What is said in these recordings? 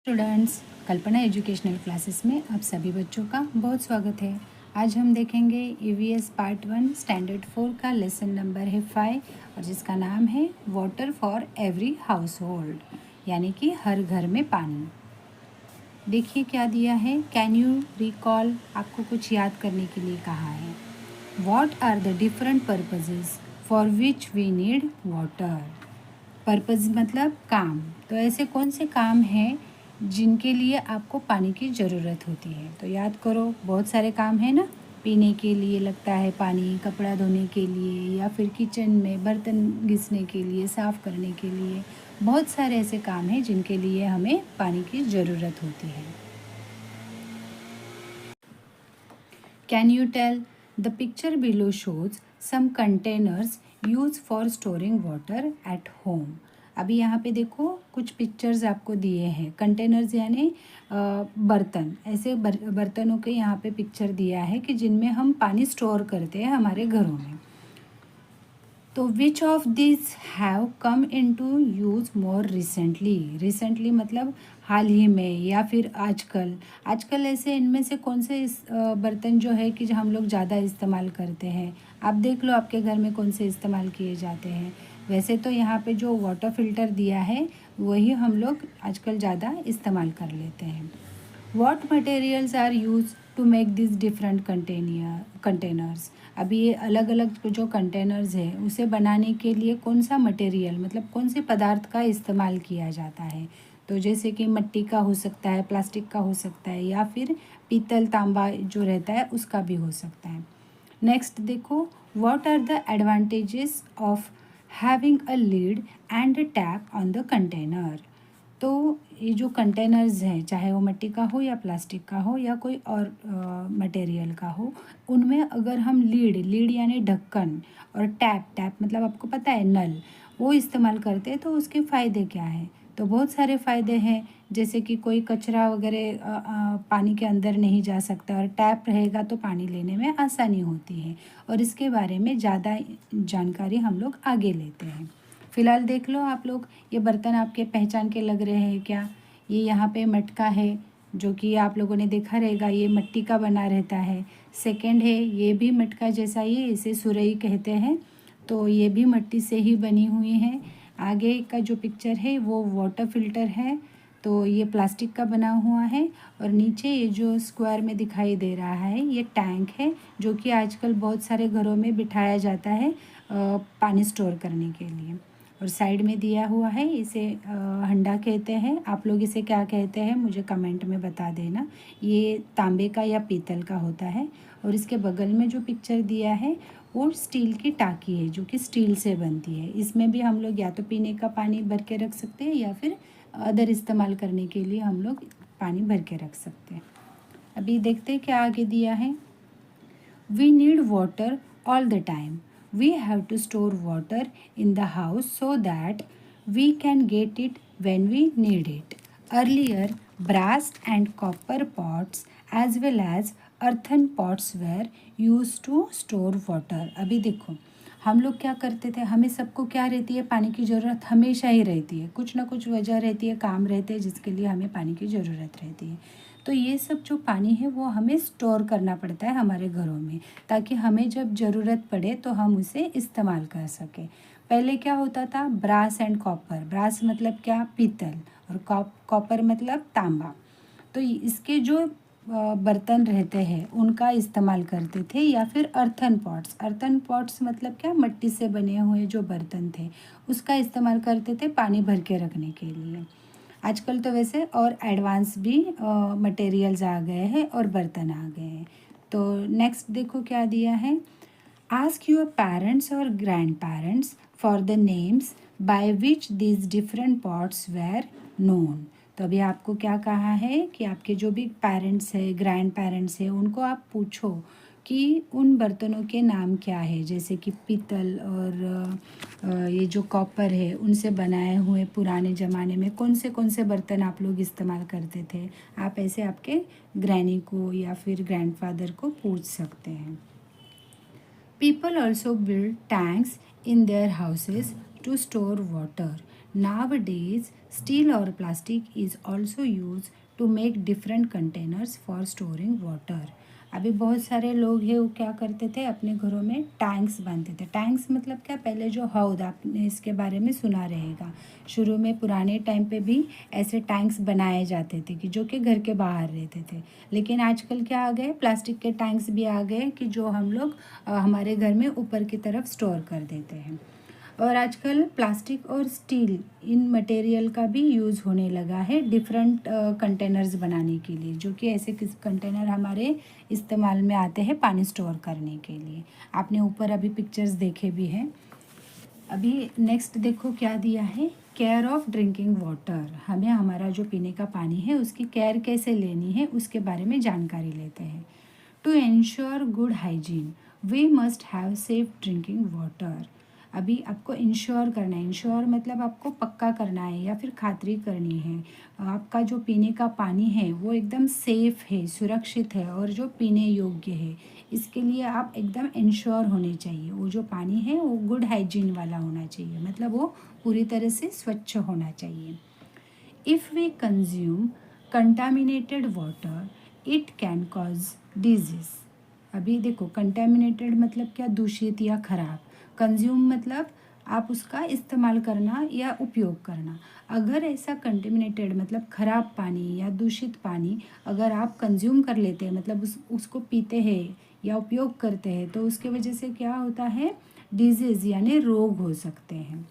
Students, कल्पना educational classes में आप सभी बच्चों का बहुत स्वागत है। आज हम देखेंगे ईवीएस पार्ट 1 स्टैंडर्ड 4 का लेसन नंबर है 5 और जिसका नाम है water for every house hold, यानी कि हर घर में पानी। देखिए क्या दिया है, कैन यू रिकॉल, आपको कुछ याद करने के लिए कहा है। What are the different purposes for which we need water. Purpose मतलब काम, तो ऐसे कौन से काम हैं जिनके लिए आपको पानी की ज़रूरत होती है। तो याद करो, बहुत सारे काम हैं ना। पीने के लिए लगता है पानी, कपड़ा धोने के लिए, या फिर किचन में बर्तन घिसने के लिए, साफ़ करने के लिए। बहुत सारे ऐसे काम हैं जिनके लिए हमें पानी की ज़रूरत होती है। Can you tell? The picture below shows some containers used for storing water at home. अभी यहाँ पे देखो कुछ पिक्चर्स आपको दिए हैं। कंटेनर्स यानी बर्तन, ऐसे बर्तनों के यहाँ पे पिक्चर दिया है कि जिनमें हम पानी स्टोर करते हैं हमारे घरों में। तो which of this have come into use more recently. Recently मतलब हाल ही में या फिर आजकल। आजकल ऐसे इनमें से कौन से बर्तन जो है कि जो हम लोग ज़्यादा इस्तेमाल करते हैं। आप देख लो आपके घर में कौन से इस्तेमाल किए जाते हैं। वैसे तो यहाँ पे जो वाटर फिल्टर दिया है वही हम लोग आजकल ज़्यादा इस्तेमाल कर लेते हैं। What materials are used to make these different containers? अभी ये अलग अलग जो कंटेनर्स है उसे बनाने के लिए कौन सा मटेरियल मतलब कौन से पदार्थ का इस्तेमाल किया जाता है। तो जैसे कि मिट्टी का हो सकता है, प्लास्टिक का हो सकता है, या फिर पीतल तांबा जो रहता है उसका भी हो सकता है। नेक्स्ट देखो, what are the advantages of having a lid and a tap on the container. तो ये जो कंटेनर्स हैं, चाहे वो मिट्टी का हो या प्लास्टिक का हो या कोई और मटेरियल का हो, उनमें अगर हम लीड यानी ढक्कन और टैप मतलब आपको पता है नल, वो इस्तेमाल करते हैं तो उसके फ़ायदे क्या हैं। तो बहुत सारे फ़ायदे हैं, जैसे कि कोई कचरा वगैरह पानी के अंदर नहीं जा सकता, और टैप रहेगा तो पानी लेने में आसानी होती है। और इसके बारे में ज़्यादा जानकारी हम लोग आगे लेते हैं। फ़िलहाल देख लो आप लोग, ये बर्तन आपके पहचान के लग रहे हैं क्या। ये यहाँ पे मटका है जो कि आप लोगों ने देखा रहेगा, ये मिट्टी का बना रहता है। सेकंड है, ये भी मटका जैसा ही, इसे सुरई कहते हैं, तो ये भी मिट्टी से ही बनी हुई है। आगे का जो पिक्चर है वो वाटर फिल्टर है, तो ये प्लास्टिक का बना हुआ है। और नीचे ये जो स्क्वायर में दिखाई दे रहा है ये टैंक है, जो कि आजकल बहुत सारे घरों में बिठाया जाता है पानी स्टोर करने के लिए। और साइड में दिया हुआ है, इसे हंडा कहते हैं। आप लोग इसे क्या कहते हैं मुझे कमेंट में बता देना। ये तांबे का या पीतल का होता है। और इसके बगल में जो पिक्चर दिया है वो स्टील की टाकी है, जो कि स्टील से बनती है। इसमें भी हम लोग या तो पीने का पानी भर के रख सकते हैं या फिर अदर इस्तेमाल करने के लिए हम लोग पानी भर के रख सकते हैं। अभी देखते हैं क्या आगे दिया है। We need water all the time. We have to store water in the house so that we can get it when we need it. Earlier, brass and copper pots as well as earthen pots were used to store water. अभी देखो, हम लोग क्या करते थे, हमें सबको क्या रहती है, पानी की ज़रूरत हमेशा ही रहती है। कुछ ना कुछ वजह रहती है, काम रहते हैं जिसके लिए हमें पानी की ज़रूरत रहती है। तो ये सब जो पानी है वो हमें स्टोर करना पड़ता है हमारे घरों में, ताकि हमें जब ज़रूरत पड़े तो हम उसे इस्तेमाल कर सकें। पहले क्या होता था, ब्रास एंड कॉपर। ब्रास मतलब क्या, पीतल, और कॉपर मतलब तांबा। तो इसके जो बर्तन रहते हैं उनका इस्तेमाल करते थे, या फिर अर्थन पॉट्स। अर्थन पॉट्स मतलब क्या, मिट्टी से बने हुए जो बर्तन थे उसका इस्तेमाल करते थे पानी भर के रखने के लिए। आजकल तो वैसे और एडवांस भी मटेरियल्स आ गए हैं और बर्तन आ गए हैं। तो नेक्स्ट देखो क्या दिया है। आस्क योर पेरेंट्स और grandparents for the names by which these different pots were known. तो अभी आपको क्या कहा है कि आपके जो भी पेरेंट्स है, ग्रैंड पेरेंट्स है, उनको आप पूछो कि उन बर्तनों के नाम क्या है, जैसे कि पीतल और ये जो कॉपर है उनसे बनाए हुए पुराने ज़माने में कौन से बर्तन आप लोग इस्तेमाल करते थे। आप ऐसे आपके ग्रैनी को या फिर ग्रैंडफादर को पूछ सकते हैं। People also build tanks in their houses to store water. Nowadays, steel or plastic is also used to make different containers for storing water. अभी बहुत सारे लोग हैं वो क्या करते थे, अपने घरों में टैंक्स बांधते थे। टैंक्स मतलब क्या, पहले जो हौद, आपने इसके बारे में सुना रहेगा। शुरू में पुराने टाइम पे भी ऐसे टैंक्स बनाए जाते थे कि जो कि घर के बाहर रहते थे। लेकिन आजकल क्या आ गए, प्लास्टिक के टैंक्स भी आ गए कि जो हम लोग हमारे घर में ऊपर की तरफ स्टोर कर देते हैं। और आजकल प्लास्टिक और स्टील इन मटेरियल का भी यूज़ होने लगा है डिफरेंट कंटेनर्स बनाने के लिए, जो कि ऐसे किस कंटेनर हमारे इस्तेमाल में आते हैं पानी स्टोर करने के लिए। आपने ऊपर अभी पिक्चर्स देखे भी हैं। अभी नेक्स्ट देखो क्या दिया है, केयर ऑफ ड्रिंकिंग वाटर। हमें हमारा जो पीने का पानी है उसकी केयर कैसे लेनी है उसके बारे में जानकारी लेते हैं। To ensure good hygiene we must have safe drinking water. अभी आपको इंश्योर करना है, इंश्योर मतलब आपको पक्का करना है या फिर खातरी करनी है आपका जो पीने का पानी है वो एकदम सेफ़ है, सुरक्षित है और जो पीने योग्य है। इसके लिए आप एकदम इंश्योर होने चाहिए। वो जो पानी है वो गुड हाइजीन वाला होना चाहिए, मतलब वो पूरी तरह से स्वच्छ होना चाहिए। If we consume contaminated water it can cause disease. अभी देखो, कंटामिनेटेड मतलब क्या, दूषित या खराब। कंज्यूम मतलब आप उसका इस्तेमाल करना या उपयोग करना। अगर ऐसा कंटेमिनेटेड मतलब ख़राब पानी या दूषित पानी अगर आप कंज्यूम कर लेते हैं, मतलब उसको पीते हैं या उपयोग करते हैं, तो उसके वजह से क्या होता है, डिजीज़ यानी रोग हो सकते हैं।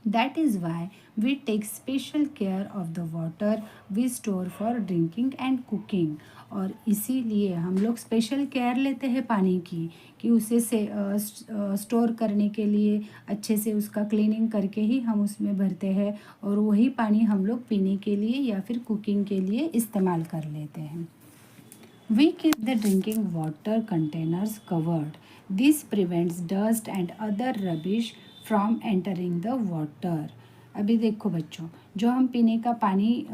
That is why we take special care of the water we store for drinking and cooking। और इसीलिए हम लोग स्पेशल केयर लेते हैं पानी की, कि उसे स्टोर करने के लिए अच्छे से उसका क्लीनिंग करके ही हम उसमें भरते हैं, और वही पानी हम लोग पीने के लिए या फिर कुकिंग के लिए इस्तेमाल कर लेते हैं। We keep the drinking water containers covered. This prevents dust and other rubbish from entering the water। अभी देखो बच्चों, जो हम पीने का पानी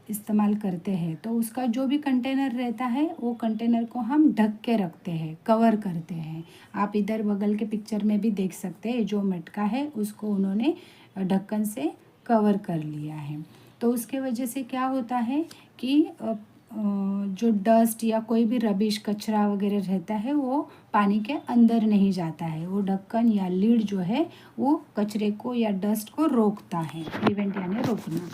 इस्तेमाल करते हैं तो उसका जो भी कंटेनर रहता है वो कंटेनर को हम ढक के रखते हैं, कवर करते हैं। आप इधर बगल के पिक्चर में भी देख सकते हैं, जो मटका है उसको उन्होंने ढक्कन से कवर कर लिया है। तो उसके वजह से क्या होता है कि जो डस्ट या कोई भी रबिश, कचरा वगैरह रहता है वो पानी के अंदर नहीं जाता है। वो ढक्कन या लीड जो है वो कचरे को या डस्ट को रोकता है, प्रिवेंट यानी रोकना।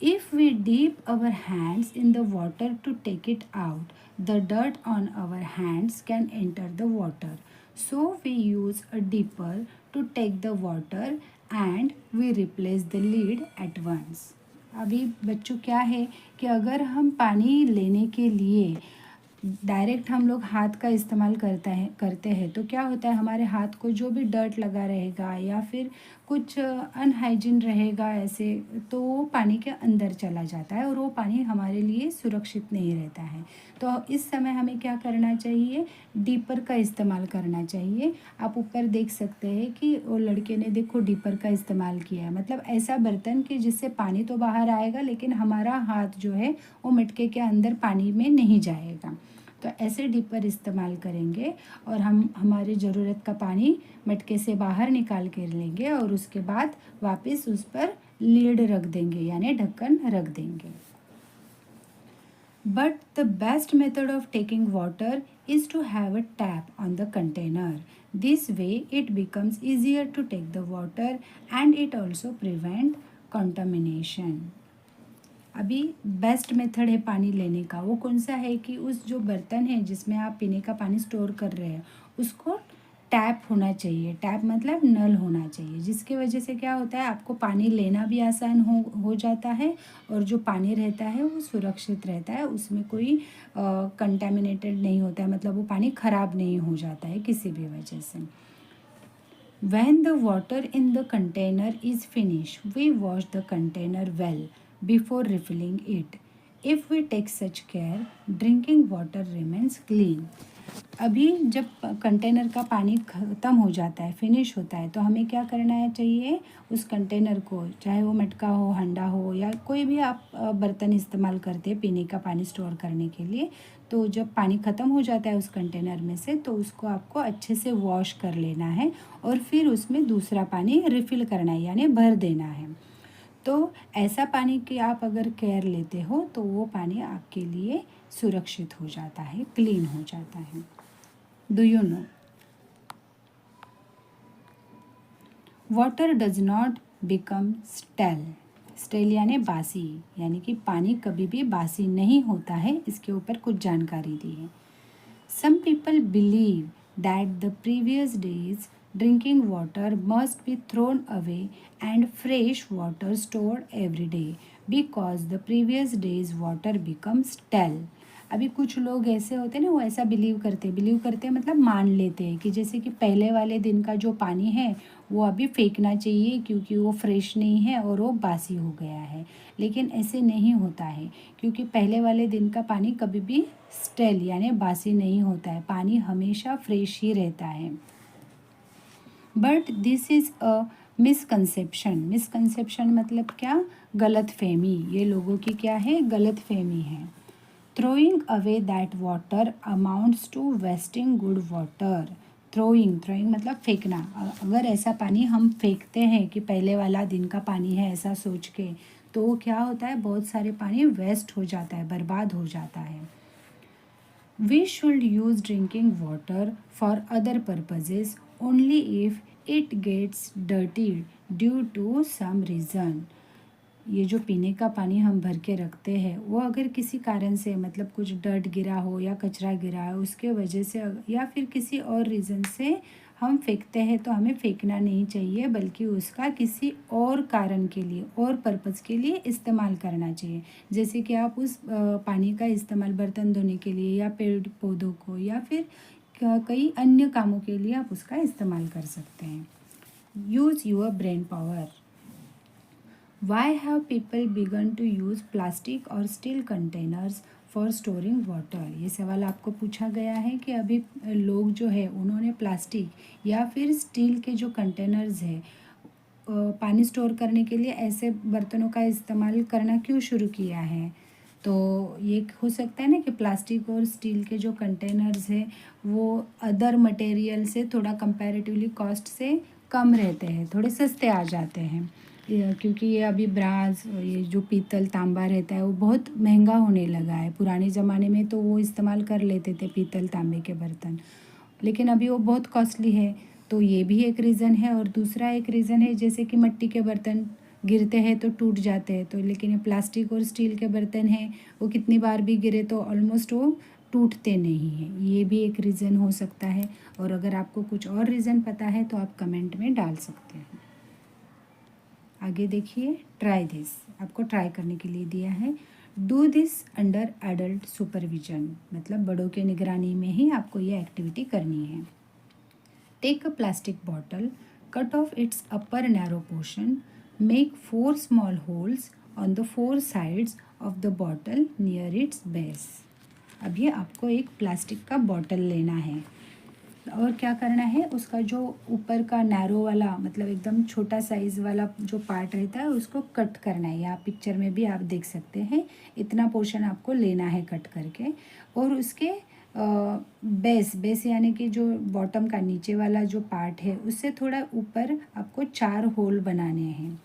If we dip our hands in the water to take it out, the dirt on our hands can enter the water, so we use a dipper to take the water and we replace the lid at once. अभी बच्चों क्या है कि अगर हम पानी लेने के लिए डायरेक्ट हम लोग हाथ का इस्तेमाल करते हैं तो क्या होता है, हमारे हाथ को जो भी डर्ट लगा रहेगा या फिर कुछ अनहाइजीन रहेगा ऐसे, तो वो पानी के अंदर चला जाता है और वो पानी हमारे लिए सुरक्षित नहीं रहता है। तो इस समय हमें क्या करना चाहिए, डीपर का इस्तेमाल करना चाहिए। आप ऊपर देख सकते हैं कि वो लड़के ने देखो डीपर का इस्तेमाल किया है, मतलब ऐसा बर्तन कि जिससे पानी तो बाहर आएगा लेकिन हमारा हाथ जो है वो मटके के अंदर पानी में नहीं जाएगा। तो ऐसे डीपर इस्तेमाल करेंगे और हम हमारी ज़रूरत का पानी मटके से बाहर निकाल कर लेंगे और उसके बाद वापस उस पर लीड रख देंगे यानी ढक्कन रख देंगे। But the best method of taking water is to have a tap on the container. This way it becomes easier to take the water and it also prevent contamination। अभी बेस्ट मेथड है पानी लेने का, वो कौन सा है कि उस जो बर्तन है जिसमें आप पीने का पानी स्टोर कर रहे हैं उसको टैप होना चाहिए। टैप मतलब नल होना चाहिए, जिसके वजह से क्या होता है, आपको पानी लेना भी आसान हो जाता है और जो पानी रहता है वो सुरक्षित रहता है, उसमें कोई कंटेमिनेटेड नहीं होता है, मतलब वो पानी ख़राब नहीं हो जाता है किसी भी वजह से। When the water in the container is finished, we wash the container well before refilling it. If we take such care, drinking water remains clean। अभी जब कंटेनर का पानी ख़त्म हो जाता है, फिनिश होता है, तो हमें क्या करना है चाहिए, उस कंटेनर को, चाहे वो मटका हो, हंडा हो या कोई भी आप बर्तन इस्तेमाल करते हैं पीने का पानी स्टोर करने के लिए, तो जब पानी ख़त्म हो जाता है उस कंटेनर में से, तो उसको आपको अच्छे से वॉश कर लेना है और फिर उसमें दूसरा पानी रिफ़िल करना है, यानी भर देना है। तो ऐसा पानी की आप अगर केयर लेते हो तो वो पानी आपके लिए सुरक्षित हो जाता है, क्लीन हो जाता है। Do you know, water does not become stale. Stale यानी बासी, यानी कि पानी कभी भी बासी नहीं होता है। इसके ऊपर कुछ जानकारी दी है। Some people believe that the previous day's drinking water must be thrown away and fresh water stored every day because the previous day's water become stale. अभी कुछ लोग ऐसे होते हैं ना, वो ऐसा बिलीव करते हैं मतलब मान लेते हैं कि जैसे कि पहले वाले दिन का जो पानी है वो अभी फेंकना चाहिए क्योंकि वो फ्रेश नहीं है और वो बासी हो गया है। लेकिन ऐसे नहीं होता है, क्योंकि पहले वाले दिन का पानी कभी भी स्टेल यानी बासी नहीं होता है, पानी हमेशा फ्रेश ही रहता है। But this is a misconception. Misconception मतलब क्या, गलत फहमी। ये लोगों की क्या है, गलत फहमी है। Throwing away that water amounts to wasting good water. Throwing मतलब फेंकना। अगर ऐसा पानी हम फेंकते हैं कि पहले वाला दिन का पानी है ऐसा सोच के, तो क्या होता है, बहुत सारे पानी वेस्ट हो जाता है, बर्बाद हो जाता है। We should use drinking water for other purposes only if it gets dirty due to some reason. ये जो पीने का पानी हम भर के रखते हैं वो अगर किसी कारण से, मतलब कुछ डर्ट गिरा हो या कचरा गिरा है उसके वजह से या फिर किसी और रीज़न से हम फेंकते हैं, तो हमें फेंकना नहीं चाहिए, बल्कि उसका किसी और कारण के लिए और पर्पज़ के लिए इस्तेमाल करना चाहिए। जैसे कि आप उस पानी का इस्तेमाल बर्तन धोने के लिए या पेड़ पौधों को या फिर कई अन्य कामों के लिए आप उसका इस्तेमाल कर सकते हैं। Use your brain power. Why have people begun to use plastic or steel containers for storing water? ये सवाल आपको पूछा गया है कि अभी लोग जो है उन्होंने प्लास्टिक या फिर स्टील के जो कंटेनर्स है पानी स्टोर करने के लिए ऐसे बर्तनों का इस्तेमाल करना क्यों शुरू किया है। तो ये हो सकता है ना कि प्लास्टिक और स्टील के जो कंटेनर्स है वो अदर मटेरियल से थोड़ा कंपैरेटिवली कॉस्ट से कम रहते हैं, थोड़े सस्ते आ जाते हैं। क्योंकि ये अभी ब्रास, ये जो पीतल तांबा रहता है वो बहुत महंगा होने लगा है। पुराने ज़माने में तो वो इस्तेमाल कर लेते थे पीतल तांबे के बर्तन, लेकिन अभी वो बहुत कॉस्टली है। तो ये भी एक रीज़न है। और दूसरा एक रीज़न है, जैसे कि मिट्टी के बर्तन गिरते हैं तो टूट जाते हैं, तो लेकिन ये प्लास्टिक और स्टील के बर्तन हैं वो कितनी बार भी गिरे तो ऑलमोस्ट वो टूटते नहीं हैं। ये भी एक रीज़न हो सकता है। और अगर आपको कुछ और रीज़न पता है तो आप कमेंट में डाल सकते हैं। आगे देखिए, ट्राई दिस, आपको ट्राई करने के लिए दिया है। Do this under adult supervision, मतलब बड़ों के निगरानी में ही आपको ये एक्टिविटी करनी है। Take a plastic bottle, cut off its upper narrow portion, make 4 small holes on the 4 sides of the bottle near its base. अभी आपको एक प्लास्टिक का बॉटल लेना है और क्या करना है, उसका जो ऊपर का नैरो वाला, मतलब एकदम छोटा साइज़ वाला जो पार्ट रहता है उसको कट करना है। यहाँ पिक्चर में भी आप देख सकते हैं, इतना पोर्शन आपको लेना है कट करके। और उसके बेस यानी कि जो बॉटम का नीचे वाला जो पार्ट है उससे थोड़ा ऊपर आपको 4 होल बनाने हैं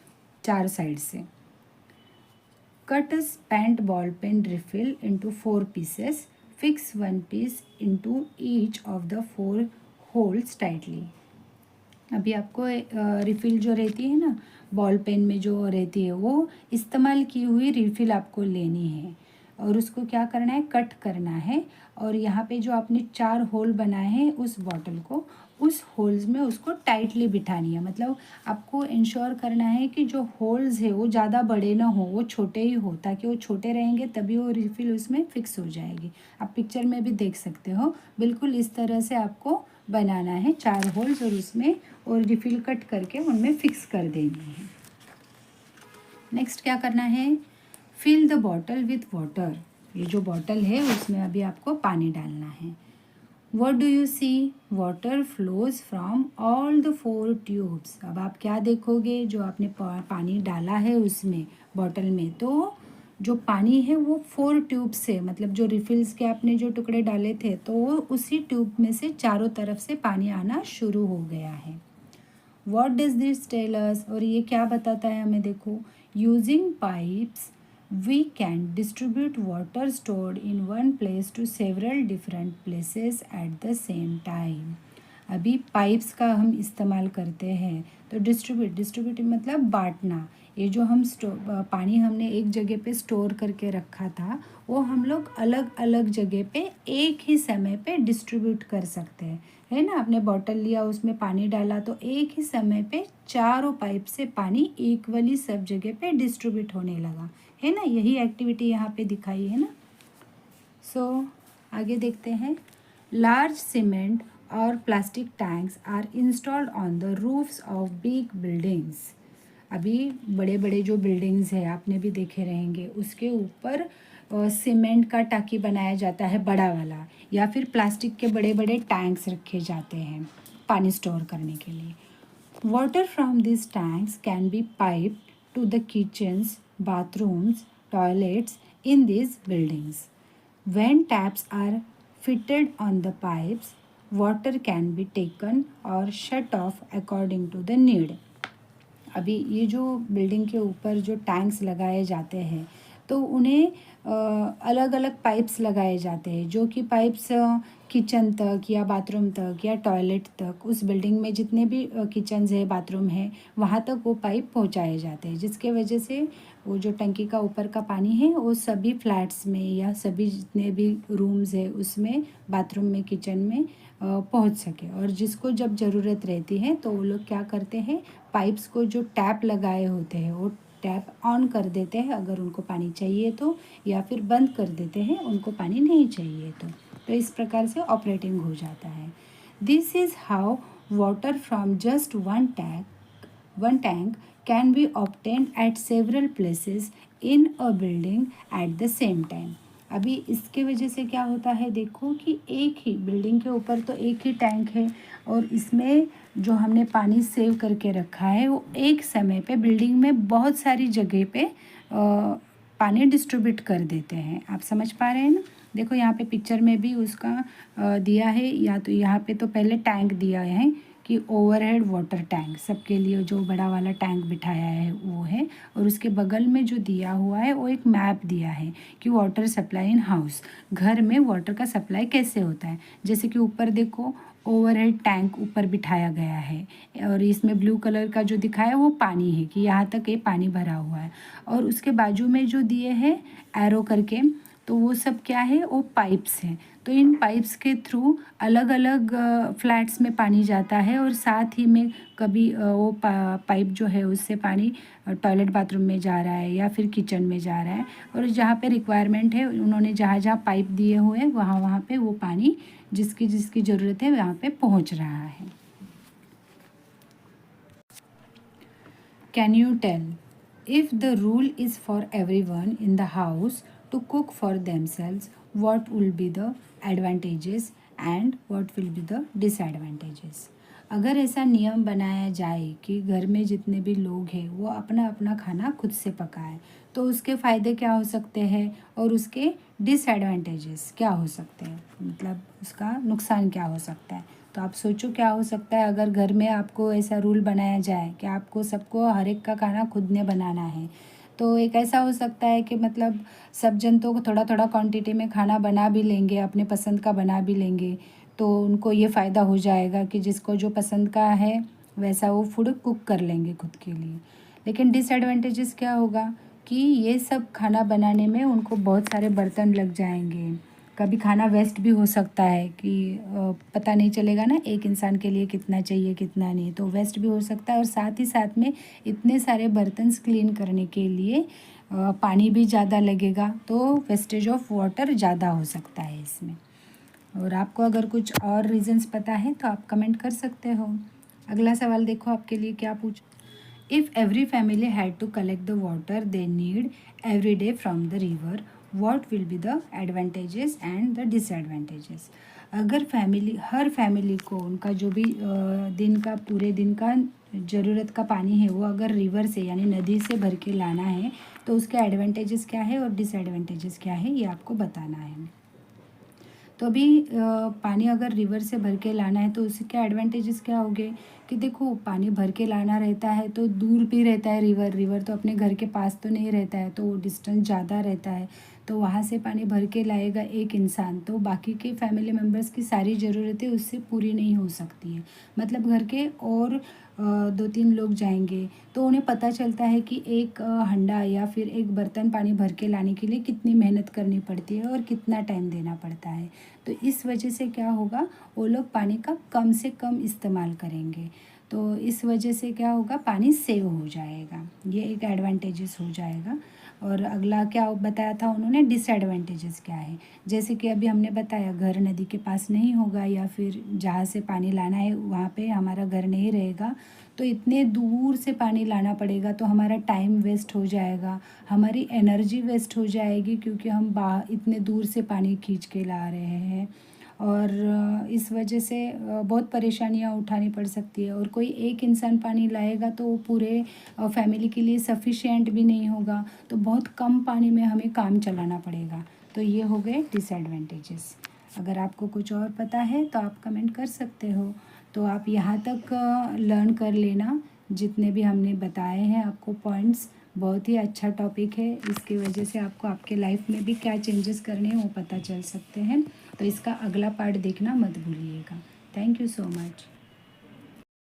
4 साइड से। Cut a spent ball pen refill into 4 pieces, fix 1 piece into each of the 4 holes tightly. अभी आपको रिफ़िल जो रहती है ना बॉल पेन में जो रहती है, वो इस्तेमाल की हुई रिफ़िल आपको लेनी है और उसको क्या करना है, कट करना है। और यहाँ पे जो आपने 4 होल बनाए हैं उस बॉटल को, उस होल्स में उसको टाइटली बिठानी है। मतलब आपको इंश्योर करना है कि जो होल्स है वो ज़्यादा बड़े ना हो, वो छोटे ही हो, ताकि वो छोटे रहेंगे तभी वो रिफ़िल उसमें फ़िक्स हो जाएगी। आप पिक्चर में भी देख सकते हो, बिल्कुल इस तरह से आपको बनाना है 4 होल्स और उसमें और रिफ़िल कट करके उनमें फ़िक्स कर देनी है। नेक्स्ट क्या करना है, fill the bottle with water. ये जो बॉटल है उसमें अभी आपको पानी डालना है। What do you see? Water flows from all the 4 tubes. अब आप क्या देखोगे, जो आपने पानी डाला है उसमें बॉटल में, तो जो पानी है वो 4 ट्यूब से, मतलब जो रिफिल्स के आपने जो टुकड़े डाले थे तो वो उसी ट्यूब में से चारों तरफ से पानी आना शुरू हो गया है। What does this tell us? और ये क्या बताता है हमें, देखो, using pipes we can distribute water stored in one place to several different places at the same time. अभी पाइप्स का हम इस्तेमाल करते हैं, तो डिस्ट्रीब्यूट मतलब बांटना। ये जो हम पानी हमने एक जगह पे स्टोर करके रखा था, वो हम लोग अलग अलग जगह पे एक ही समय पे डिस्ट्रीब्यूट कर सकते हैं, है ना। आपने बॉटल लिया, उसमें पानी डाला, तो एक ही समय पे चारों पाइप से पानी इक्वली सब जगह पे डिस्ट्रीब्यूट होने लगा, है ना। यही एक्टिविटी यहाँ पे दिखाई है ना। आगे देखते हैं। लार्ज सीमेंट और plastic tanks are installed on the roofs of big buildings. अभी बड़े बड़े जो बिल्डिंग्स है, आपने भी देखे रहेंगे, उसके ऊपर सीमेंट का टाकी बनाया जाता है बड़ा वाला, या फिर प्लास्टिक के बड़े बड़े टैंक्स रखे जाते हैं पानी स्टोर करने के लिए। Water from this tanks can be piped to the kitchens, bathrooms, toilets in these buildings. When taps are fitted on the pipes, water can be taken or shut off according to the need. अभी ये जो building के ऊपर जो tanks लगाए जाते हैं, तो उन्हें अलग अलग पाइप्स लगाए जाते हैं, जो कि पाइप्स किचन तक या बाथरूम तक या टॉयलेट तक, उस बिल्डिंग में जितने भी किचन्स है, बाथरूम है, वहाँ तक वो पाइप पहुँचाए जाते हैं, जिसके वजह से वो जो टंकी का ऊपर का पानी है वो सभी फ्लैट्स में या सभी जितने भी रूम्स है उसमें, बाथरूम में, किचन में पहुँच सके। और जिसको जब ज़रूरत रहती है तो वो लोग क्या करते हैं, पाइप्स को जो टैप लगाए होते हैं वो टैप ऑन कर देते हैं अगर उनको पानी चाहिए तो, या फिर बंद कर देते हैं उनको पानी नहीं चाहिए तो इस प्रकार से ऑपरेटिंग हो जाता है। This is how water from just one tank can be obtained eight several places in a building at the same time. अभी इसके वजह से क्या होता है, देखो कि एक ही बिल्डिंग के ऊपर तो एक ही टैंक है, और इसमें जो हमने पानी सेव करके रखा है वो एक समय पे बिल्डिंग में बहुत सारी जगह पे पानी डिस्ट्रीब्यूट कर देते हैं। आप समझ पा रहे हैं ना। देखो यहाँ पे पिक्चर में भी उसका दिया है, या तो यहाँ पे तो पहले टैंक दिया है कि ओवरहेड वाटर टैंक, सबके लिए जो बड़ा वाला टैंक बिठाया है वो है, और उसके बगल में जो दिया हुआ है वो एक मैप दिया है कि वाटर सप्लाई इन हाउस, घर में वाटर का सप्लाई कैसे होता है। जैसे कि ऊपर देखो ओवरहेड टैंक ऊपर बिठाया गया है, और इसमें ब्लू कलर का जो दिखाया है वो पानी है कि यहाँ तक ये पानी भरा हुआ है, और उसके बाजू में जो दिए हैं एरो करके, तो वो सब क्या है, वो पाइप्स हैं। तो इन पाइप्स के थ्रू अलग अलग फ्लैट्स में पानी जाता है, और साथ ही में कभी वो पाइप जो है उससे पानी टॉयलेट बाथरूम में जा रहा है या फिर किचन में जा रहा है, और जहाँ पे रिक्वायरमेंट है उन्होंने जहाँ जहाँ पाइप दिए हुए हैं वहाँ वहाँ पे वो पानी जिसकी जिसकी ज़रूरत है वहाँ पे पहुँच रहा है। Can you tell if the rule is for everyone in the house to cook for themselves, what will be the advantages and what will be the disadvantages? अगर ऐसा नियम बनाया जाए कि घर में जितने भी लोग हैं वो अपना अपना खाना खुद से पकाएं, तो उसके फ़ायदे क्या हो सकते हैं और उसके डिसएडवांटेजेस क्या हो सकते हैं, मतलब उसका नुकसान क्या हो सकता है। तो आप सोचो क्या हो सकता है अगर घर में आपको ऐसा रूल बनाया जाए कि आपको सबको हर एक का खाना खुद ने बनाना है। तो एक ऐसा हो सकता है कि मतलब सब जन तो थोड़ा थोड़ा क्वांटिटी में खाना बना भी लेंगे, अपने पसंद का बना भी लेंगे, तो उनको ये फ़ायदा हो जाएगा कि जिसको जो पसंद का है वैसा वो फूड कुक कर लेंगे खुद के लिए। लेकिन डिसएडवांटेजेस क्या होगा कि ये सब खाना बनाने में उनको बहुत सारे बर्तन लग जाएंगे, कभी खाना वेस्ट भी हो सकता है कि पता नहीं चलेगा ना एक इंसान के लिए कितना चाहिए कितना नहीं, तो वेस्ट भी हो सकता है। और साथ ही साथ में इतने सारे बर्तन क्लीन करने के लिए पानी भी ज़्यादा लगेगा, तो वेस्टेज ऑफ वाटर ज़्यादा हो सकता है इसमें। और आपको अगर कुछ और रीजंस पता है तो आप कमेंट कर सकते हो। अगला सवाल देखो आपके लिए क्या पूछ। If every family had to collect the water they need every day from the river, what will be the advantages and the disadvantages. अगर हर फैमिली को उनका जो भी दिन का पूरे दिन का ज़रूरत का पानी है वो अगर रिवर से यानी नदी से भर के लाना है तो उसके एडवांटेजेस क्या है और डिसएडवांटेजेस क्या है ये आपको बताना है। तो अभी पानी अगर रिवर से भर के लाना है तो उसके एडवांटेजेस क्या हो गए कि देखो पानी भर के लाना रहता है तो दूर भी रहता है रिवर तो अपने घर के पास तो नहीं रहता है, तो डिस्टेंस ज़्यादा रहता है। तो वहाँ से पानी भर के लाएगा एक इंसान तो बाकी के फैमिली मेम्बर्स की सारी ज़रूरतें उससे पूरी नहीं हो सकती है। मतलब घर के और 2-3 लोग जाएंगे तो उन्हें पता चलता है कि एक हंडा या फिर एक बर्तन पानी भर के लाने के लिए कितनी मेहनत करनी पड़ती है और कितना टाइम देना पड़ता है। तो इस वजह से क्या होगा, वो लोग पानी का कम से कम इस्तेमाल करेंगे। तो इस वजह से क्या होगा, पानी सेव हो जाएगा, ये एक एडवांटेजेस हो जाएगा। और अगला क्या बताया था उन्होंने, डिसएडवांटेजेस क्या है। जैसे कि अभी हमने बताया घर नदी के पास नहीं होगा या फिर जहाँ से पानी लाना है वहाँ पे हमारा घर नहीं रहेगा, तो इतने दूर से पानी लाना पड़ेगा तो हमारा टाइम वेस्ट हो जाएगा, हमारी एनर्जी वेस्ट हो जाएगी क्योंकि हम इतने दूर से पानी खींच के ला रहे हैं। और इस वजह से बहुत परेशानियाँ उठानी पड़ सकती है। और कोई एक इंसान पानी लाएगा तो वो पूरे फैमिली के लिए सफिशिएंट भी नहीं होगा, तो बहुत कम पानी में हमें काम चलाना पड़ेगा। तो ये हो गए डिसएडवांटेजेस। अगर आपको कुछ और पता है तो आप कमेंट कर सकते हो। तो आप यहाँ तक लर्न कर लेना जितने भी हमने बताए हैं आपको पॉइंट्स। बहुत ही अच्छा टॉपिक है, इसकी वजह से आपको आपके लाइफ में भी क्या चेंजेस करने हैं वो पता चल सकते हैं। तो इसका अगला पार्ट देखना मत भूलिएगा। Thank you so much.